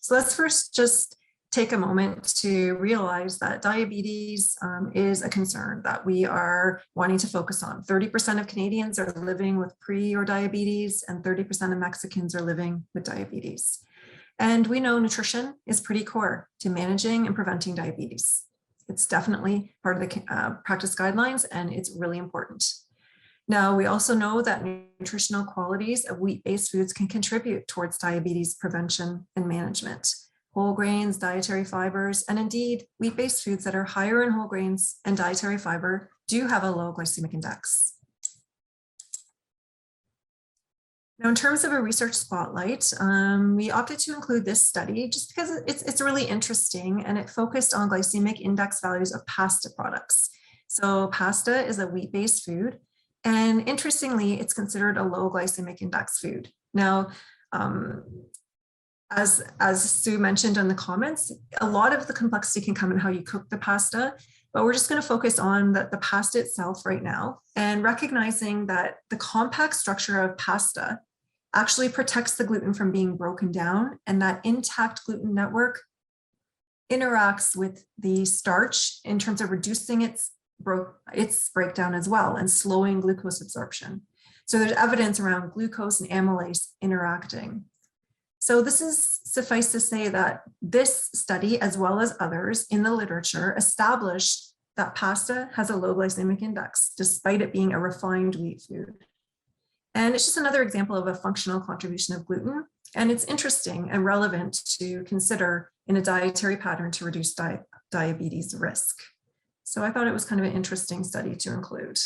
So let's first just take a moment to realize that diabetes is a concern that we are wanting to focus on. 30% of Canadians are living with pre or diabetes, and 30% of Mexicans are living with diabetes. And we know nutrition is pretty core to managing and preventing diabetes. It's definitely part of the practice guidelines, and it's really important. Now, we also know that nutritional qualities of wheat-based foods can contribute towards diabetes prevention and management. Whole grains, dietary fibers, and indeed wheat-based foods that are higher in whole grains and dietary fiber do have a low glycemic index. Now, in terms of a research spotlight, we opted to include this study just because it's really interesting, and it focused on glycemic index values of pasta products. So pasta is a wheat-based food, and interestingly, it's considered a low glycemic index food. Now, as Sue mentioned in the comments, a lot of the complexity can come in how you cook the pasta, but we're just going to focus on the pasta itself right now, and recognizing that the compact structure of pasta actually protects the gluten from being broken down, and that intact gluten network interacts with the starch in terms of reducing its breakdown as well and slowing glucose absorption. So there's evidence around glucose and amylase interacting. So this is suffice to say that this study, as well as others in the literature, established that pasta has a low glycemic index, despite it being a refined wheat food. And it's just another example of a functional contribution of gluten. And it's interesting and relevant to consider in a dietary pattern to reduce diabetes risk. So I thought it was kind of an interesting study to include.